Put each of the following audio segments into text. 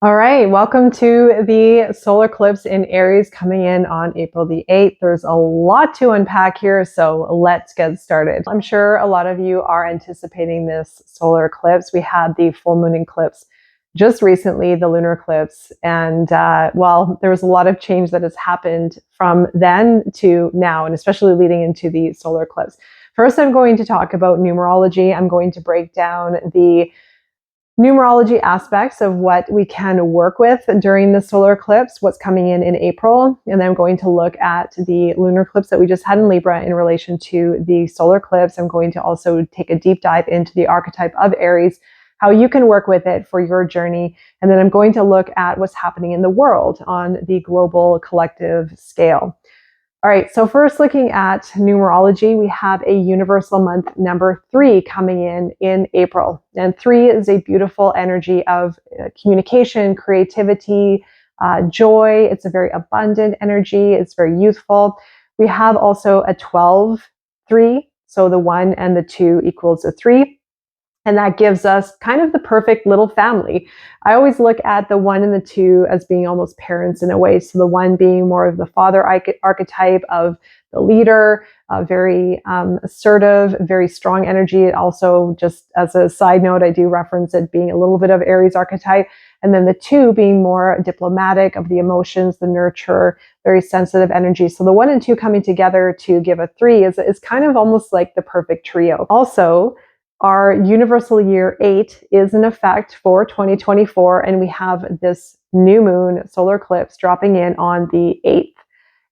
All right, welcome to the solar eclipse in Aries coming in on April the 8th. There's a lot to unpack here, so let's get started. I'm sure a lot of you are anticipating this solar eclipse. We had the full moon eclipse just recently, the lunar eclipse, and well, there was a lot of change that has happened from then to now, and especially leading into the solar eclipse. First, I'm going to talk about numerology. I'm going to break down the numerology aspects of what we can work with during the solar eclipse, what's coming in April. And then I'm going to look at the lunar eclipse that we just had in Libra in relation to the solar eclipse. I'm going to also take a deep dive into the archetype of Aries, how you can work with it for your journey. And then I'm going to look at what's happening in the world on the global collective scale. All right, so first looking at numerology, we have a universal month number 3 coming in April. And 3 is a beautiful energy of communication, creativity, joy. It's a very abundant energy. It's very youthful. We have also a 12-3, so the 1 and the 2 equals a 3. And that gives us kind of the perfect little family. I always look at the 1 and the 2 as being almost parents in a way. So the 1 being more of the father archetype of the leader, very assertive, very strong energy. It also, just as a side note, I do reference it being a little bit of Aries archetype. And then the 2 being more diplomatic, of the emotions, the nurture, very sensitive energy. So the 1 and 2 coming together to give a 3 is kind of almost like the perfect trio. Also, our universal year 8 is in effect for 2024, and we have this new moon solar eclipse dropping in on the 8th.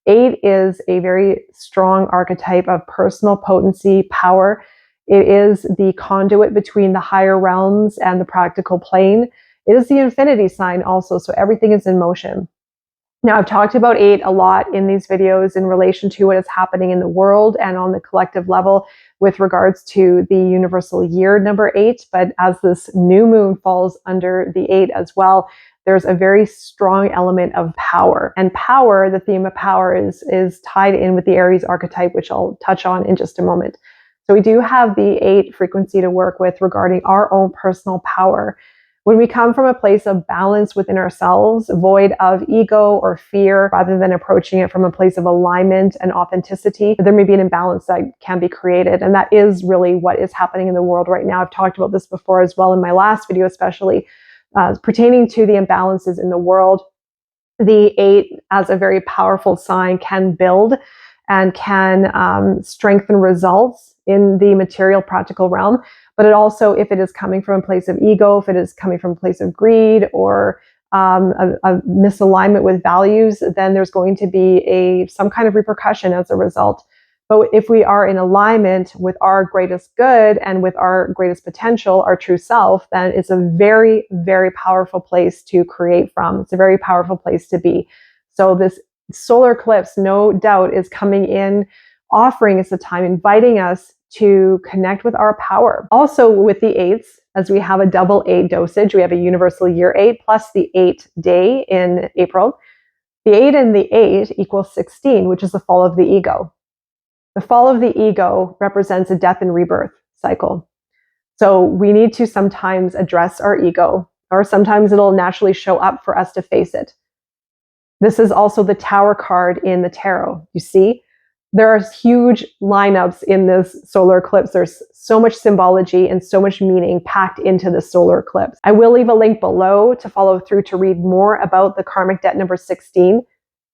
8 is a very strong archetype of personal potency, power. It is the conduit between the higher realms and the practical plane. It is the infinity sign also, so everything is in motion. Now, I've talked about 8 a lot in these videos in relation to what is happening in the world and on the collective level with regards to the universal year number 8. But as this new moon falls under the 8 as well, there's a very strong element of power. And power, the theme of power, is tied in with the Aries archetype, which I'll touch on in just a moment. So we do have the 8 frequency to work with regarding our own personal power. When we come from a place of balance within ourselves, void of ego or fear, rather than approaching it from a place of alignment and authenticity, there may be an imbalance that can be created. And that is really what is happening in the world right now. I've talked about this before as well in my last video, especially pertaining to the imbalances in the world. The 8, as a very powerful sign, can build and can strengthen results in the material, practical realm. But it also, if it is coming from a place of ego, if it is coming from a place of greed or a misalignment with values, then there's going to be some kind of repercussion as a result. But if we are in alignment with our greatest good and with our greatest potential, our true self, then it's a very, very powerful place to create from. It's a very powerful place to be. So this solar eclipse, no doubt, is coming in, offering us a time, inviting us to connect with our power. Also with the 8s, as we have a double 8 dosage, we have a universal year 8 plus the 8 day in April. The 8 and the 8 equals 16, which is the fall of the ego. The fall of the ego represents a death and rebirth cycle. So we need to sometimes address our ego, or sometimes it'll naturally show up for us to face it. This is also the Tower card in the tarot. You see, there are huge lineups in this solar eclipse. There's so much symbology and so much meaning packed into the solar eclipse. I will leave a link below to follow through to read more about the karmic debt number 16,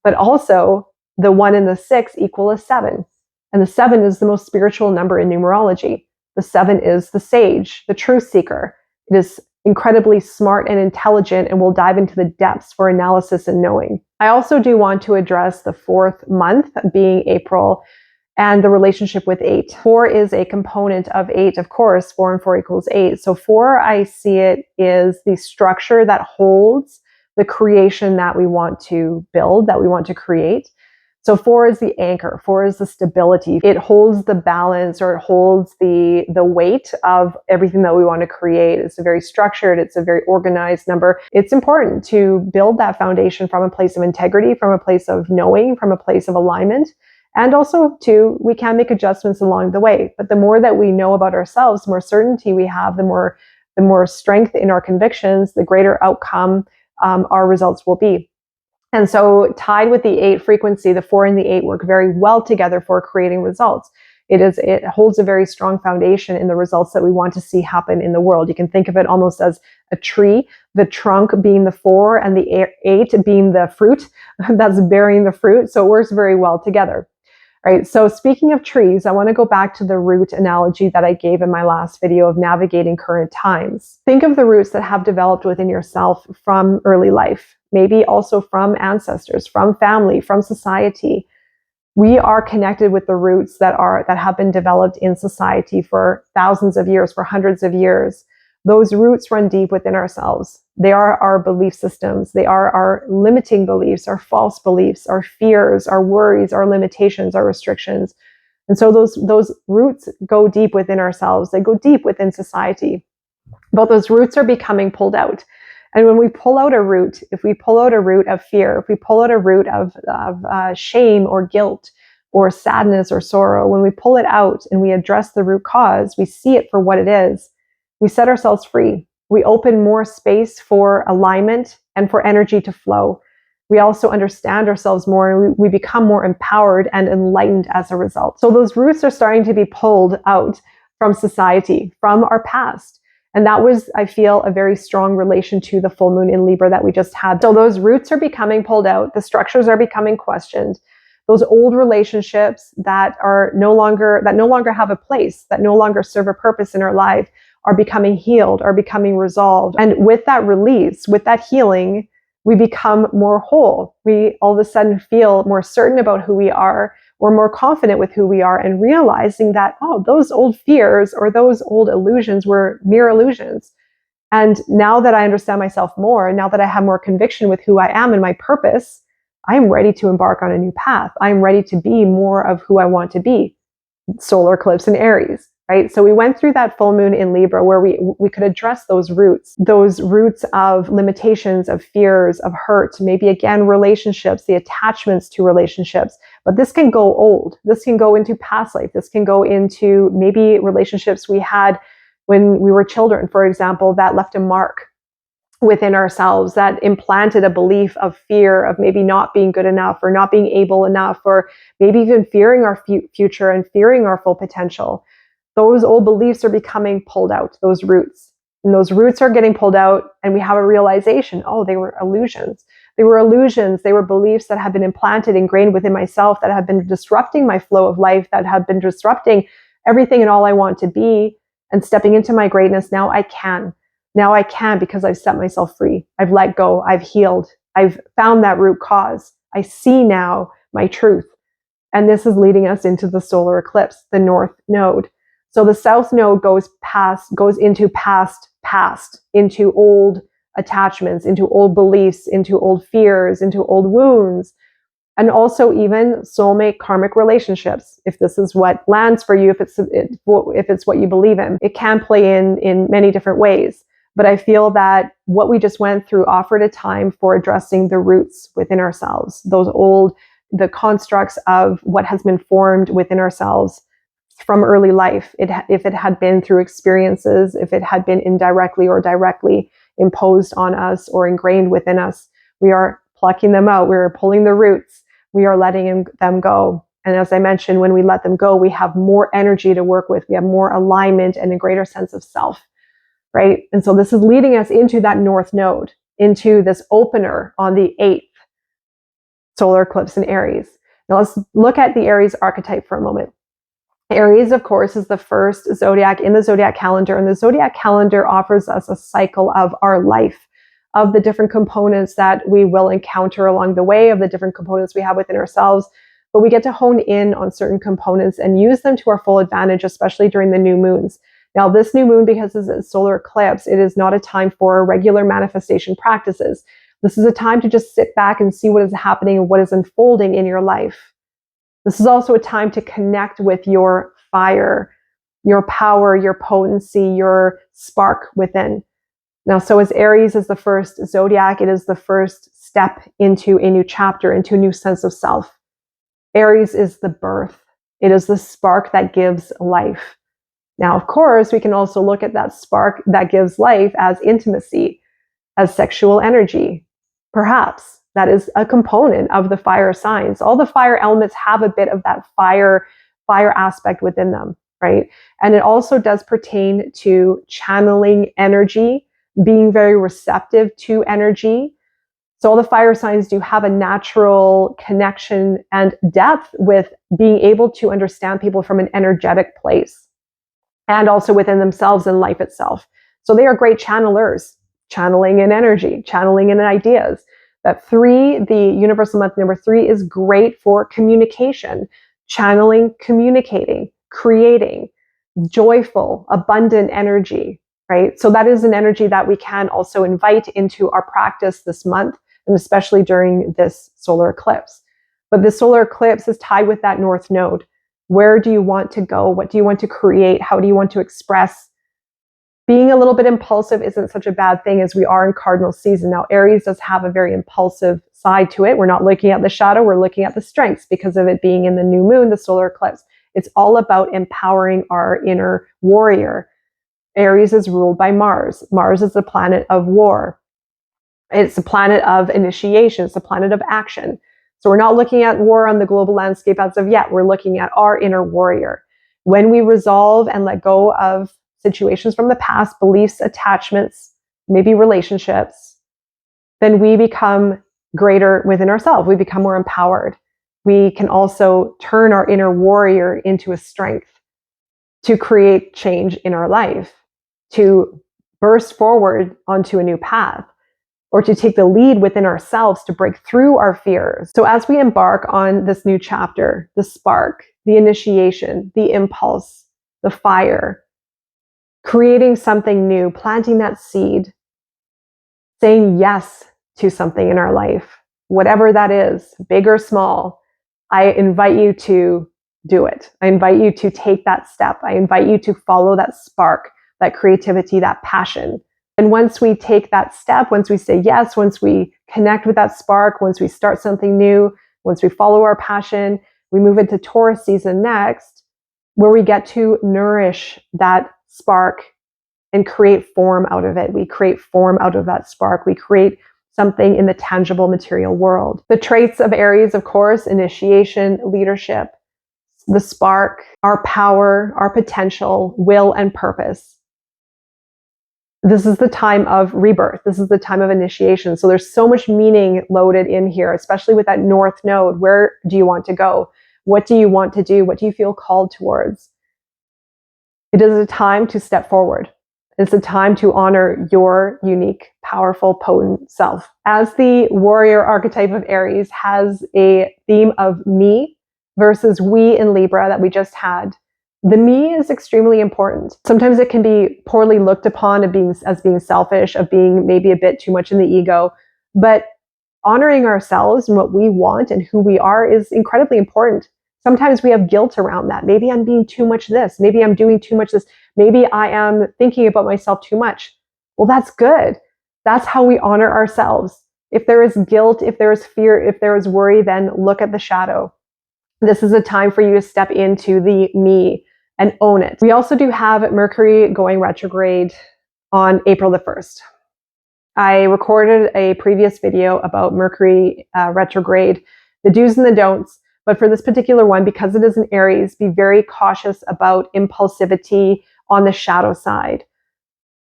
but also the 1 and the 6 equal a 7. And the 7 is the most spiritual number in numerology. The 7 is the sage, the truth seeker. It is incredibly smart and intelligent, and we'll dive into the depths for analysis and knowing. I also do want to address the 4th month, being April, and the relationship with 8. 4 is a component of 8, of course. 4 and 4 equals 8. So 4, I see it is the structure that holds the creation that we want to build, that we want to create. So 4 is the anchor. 4 is the stability. It holds the balance, or it holds the weight of everything that we want to create. It's a very structured, it's a very organized number. It's important to build that foundation from a place of integrity, from a place of knowing, from a place of alignment. And also, too, we can make adjustments along the way. But the more that we know about ourselves, the more certainty we have, the more strength in our convictions, the greater outcome our results will be. And so tied with the 8 frequency, the 4 and the 8 work very well together for creating results. It holds a very strong foundation in the results that we want to see happen in the world. You can think of it almost as a tree, the trunk being the 4 and the 8 being the fruit that's bearing the fruit. So it works very well together. Right. So speaking of trees, I want to go back to the root analogy that I gave in my last video of navigating current times. Think of the roots that have developed within yourself from early life, maybe also from ancestors, from family, from society. We are connected with the roots that have been developed in society for thousands of years, for hundreds of years. Those roots run deep within ourselves. They are our belief systems. They are our limiting beliefs, our false beliefs, our fears, our worries, our limitations, our restrictions. And so those roots go deep within ourselves. They go deep within society. But those roots are becoming pulled out. And when we pull out a root, if we pull out a root of fear, if we pull out a root of shame or guilt or sadness or sorrow, when we pull it out and we address the root cause, we see it for what it is, we set ourselves free. We open more space for alignment and for energy to flow. We also understand ourselves more, and we become more empowered and enlightened as a result. So those roots are starting to be pulled out from society, from our past. And that was, I feel, a very strong relation to the full moon in Libra that we just had. So those roots are becoming pulled out. The structures are becoming questioned. Those old relationships that no longer have a place, that no longer serve a purpose in our life, are becoming healed, are becoming resolved. And with that release, with that healing, we become more whole. We all of a sudden feel more certain about who we are. We're more confident with who we are, and realizing that, oh, those old fears or those old illusions were mere illusions. And now that I understand myself more, and now that I have more conviction with who I am and my purpose, I am ready to embark on a new path. I am ready to be more of who I want to be. Solar eclipse in Aries. Right? So we went through that full moon in Libra where we could address those roots of limitations, of fears, of hurt, maybe again, relationships, the attachments to relationships. But this can go old. This can go into past life. This can go into maybe relationships we had when we were children, for example, that left a mark within ourselves, that implanted a belief of fear of maybe not being good enough or not being able enough, or maybe even fearing our future and fearing our full potential. Those old beliefs are becoming pulled out, those roots. And those roots are getting pulled out, and we have a realization, oh, they were illusions. They were illusions. They were beliefs that had been implanted, ingrained within myself, that have been disrupting my flow of life, that have been disrupting everything and all I want to be. And stepping into my greatness, now I can. Now I can, because I've set myself free. I've let go. I've healed. I've found that root cause. I see now my truth. And this is leading us into the solar eclipse, the north node. So the south node goes into past, into old attachments, into old beliefs, into old fears, into old wounds, and also even soulmate karmic relationships. If this is what lands for you, if it's what you believe in, it can play in many different ways. But I feel that what we just went through offered a time for addressing the roots within ourselves, the constructs of what has been formed within ourselves from early life. If it had been through experiences, if it had been indirectly or directly imposed on us or ingrained within us, we are plucking them out. We're pulling the roots. We are letting them go. And as I mentioned, when we let them go, we have more energy to work with. We have more alignment and a greater sense of self, right? And so this is leading us into that north node, into this opener on the 8th solar eclipse in Aries. Now let's look at the Aries archetype for a moment. Aries, of course, is the first zodiac in the zodiac calendar, and the zodiac calendar offers us a cycle of our life, of the different components that we will encounter along the way, of the different components we have within ourselves. But we get to hone in on certain components and use them to our full advantage, especially during the new moons. Now, this new moon, because it's a solar eclipse, it is not a time for regular manifestation practices. This is a time to just sit back and see what is happening and what is unfolding in your life. This is also a time to connect with your fire, your power, your potency, your spark within. Now, so as Aries is the first zodiac, it is the first step into a new chapter, into a new sense of self. Aries is the birth. It is the spark that gives life. Now, of course, we can also look at that spark that gives life as intimacy, as sexual energy, Perhaps that is a component of the fire signs. All the fire elements have a bit of that fire aspect within them, right? And it also does pertain to channeling energy, being very receptive to energy. So all the fire signs do have a natural connection and depth with being able to understand people from an energetic place and also within themselves and life itself. So they are great channelers, channeling in energy, channeling in ideas. That 3, the universal month number 3, is great for communication, channeling, communicating, creating, joyful, abundant energy, right? So that is an energy that we can also invite into our practice this month, and especially during this solar eclipse. But the solar eclipse is tied with that north node. Where do you want to go? What do you want to create? How do you want to express? Being a little bit impulsive isn't such a bad thing, as we are in cardinal season. Now, Aries does have a very impulsive side to it. We're not looking at the shadow, we're looking at the strengths because of it being in the new moon, the solar eclipse. It's all about empowering our inner warrior. Aries is ruled by Mars. Mars is the planet of war. It's a planet of initiation. It's a planet of action. So we're not looking at war on the global landscape as of yet. We're looking at our inner warrior. When we resolve and let go of situations from the past, beliefs, attachments, maybe relationships, then we become greater within ourselves. We become more empowered. We can also turn our inner warrior into a strength to create change in our life, to burst forward onto a new path, or to take the lead within ourselves to break through our fears. So as we embark on this new chapter, the spark, the initiation, the impulse, the fire, creating something new, planting that seed, saying yes to something in our life, whatever that is, big or small, I invite you to do it. I invite you to take that step. I invite you to follow that spark, that creativity, that passion. And once we take that step, once we say yes, once we connect with that spark, once we start something new, once we follow our passion, we move into Taurus season next, where we get to nourish that spark and create form out of it. We create form out of that spark. We create something in the tangible material world. The traits of Aries, of course, initiation, leadership, the spark, our power, our potential, will, and purpose. This is the time of rebirth. This is the time of initiation. So there's so much meaning loaded in here, especially with that north node. Where do you want to go? What do you want to do? What do you feel called towards? It is a time to step forward. It's a time to honor your unique, powerful, potent self. As the warrior archetype of Aries has a theme of me versus we in Libra that we just had, the me is extremely important. Sometimes it can be poorly looked upon as being selfish, of being maybe a bit too much in the ego, but honoring ourselves and what we want and who we are is incredibly important. Sometimes we have guilt around that. Maybe I'm being too much this. Maybe I'm doing too much this. Maybe I am thinking about myself too much. Well, that's good. That's how we honor ourselves. If there is guilt, if there is fear, if there is worry, then look at the shadow. This is a time for you to step into the me and own it. We also do have Mercury going retrograde on April the 1st. I recorded a previous video about Mercury retrograde, the do's and the don'ts. But for this particular one, because it is an Aries, be very cautious about impulsivity on the shadow side.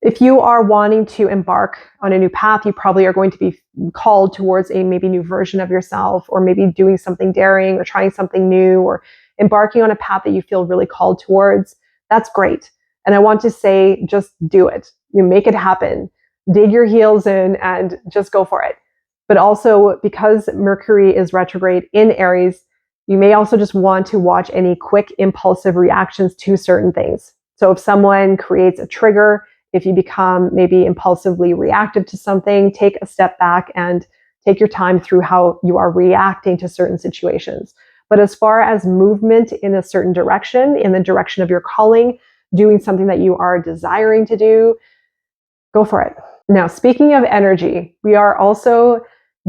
If you are wanting to embark on a new path, you probably are going to be called towards a maybe new version of yourself, or maybe doing something daring or trying something new, or embarking on a path that you feel really called towards. That's great. And I want to say, just do it. You make it happen. Dig your heels in and just go for it. But also, because Mercury is retrograde in Aries, you may also just want to watch any quick impulsive reactions to certain things. So if someone creates a trigger, if you become maybe impulsively reactive to something, take a step back and take your time through how you are reacting to certain situations. But as far as movement in a certain direction, in the direction of your calling, doing something that you are desiring to do, go for it. Now, speaking of energy, we are also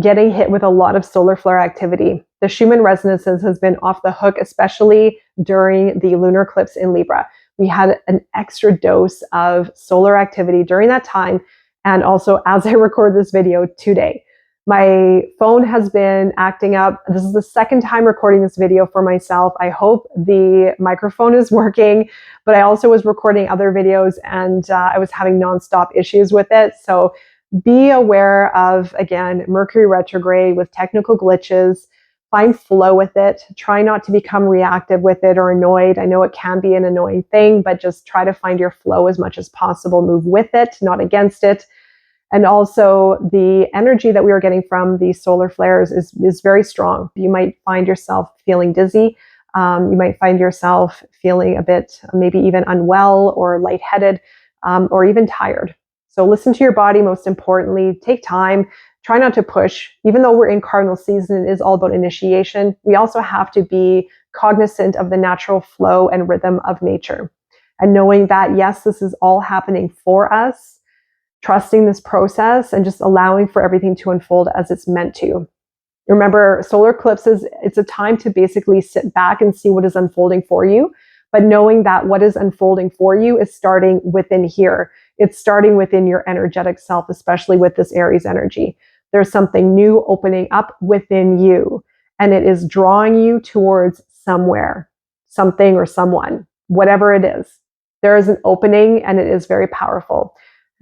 getting hit with a lot of solar flare activity. The Schumann resonances has been off the hook, especially during the lunar eclipse in Libra. We had an extra dose of solar activity during that time, and also as I record this video today. My phone has been acting up. This is the second time recording this video for myself. I hope the microphone is working, but I also was recording other videos and I was having nonstop issues with it. So be aware of, again, Mercury retrograde with technical glitches. Find flow with it. Try not to become reactive with it or annoyed. I know it can be an annoying thing, but just try to find your flow as much as possible. Move with it, not against it. And also the energy that we are getting from these solar flares is very strong. You might find yourself feeling dizzy. You might find yourself feeling a bit, maybe even unwell or lightheaded, or even tired. So listen to your body, most importantly. Take time. Try not to push. Even though we're in cardinal season, it is all about initiation. We also have to be cognizant of the natural flow and rhythm of nature. And knowing that, yes, this is all happening for us, trusting this process and just allowing for everything to unfold as it's meant to. Remember, solar eclipses, it's a time to basically sit back and see what is unfolding for you, but knowing that what is unfolding for you is starting within here. It's starting within your energetic self, especially with this Aries energy. There's something new opening up within you, and it is drawing you towards somewhere, something or someone, whatever it is. There is an opening and it is very powerful.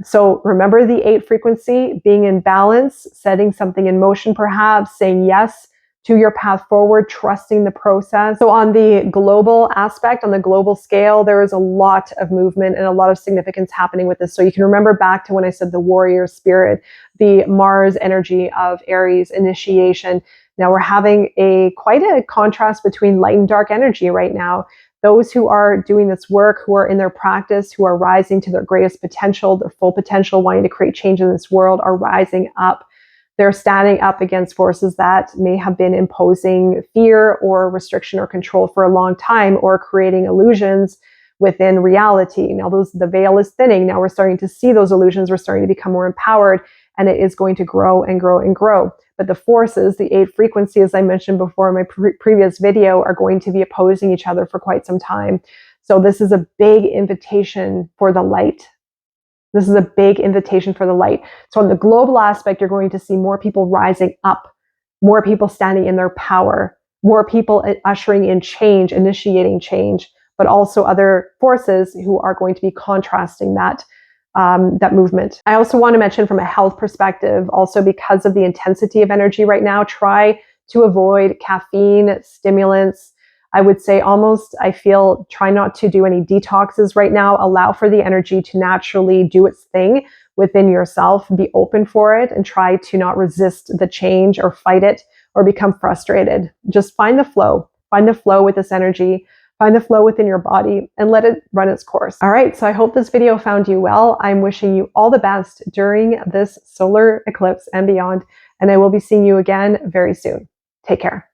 So remember the 8 frequency, being in balance, setting something in motion perhaps, saying yes to your path forward, trusting the process. So on the global aspect, on the global scale, there is a lot of movement and a lot of significance happening with this. So you can remember back to when I said the warrior spirit, the Mars energy of Aries, initiation. Now we're having quite a contrast between light and dark energy right now. Those who are doing this work, who are in their practice, who are rising to their greatest potential, their full potential, wanting to create change in this world, are rising up. They're standing up against forces that may have been imposing fear or restriction or control for a long time, or creating illusions within reality. Now the veil is thinning. Now we're starting to see those illusions. We're starting to become more empowered, and it is going to grow and grow and grow. But the forces, the 8 frequencies, as I mentioned before in my previous video, are going to be opposing each other for quite some time. So this is a big invitation for the light. This is a big invitation for the light. So on the global aspect, you're going to see more people rising up, more people standing in their power, more people ushering in change, initiating change, but also other forces who are going to be contrasting that movement. I also want to mention from a health perspective, also because of the intensity of energy right now, try to avoid caffeine, stimulants. I would say try not to do any detoxes right now. Allow for the energy to naturally do its thing within yourself. Be open for it and try to not resist the change or fight it or become frustrated. Just find the flow. Find the flow with this energy. Find the flow within your body and let it run its course. All right, so I hope this video found you well. I'm wishing you all the best during this solar eclipse and beyond, and I will be seeing you again very soon. Take care.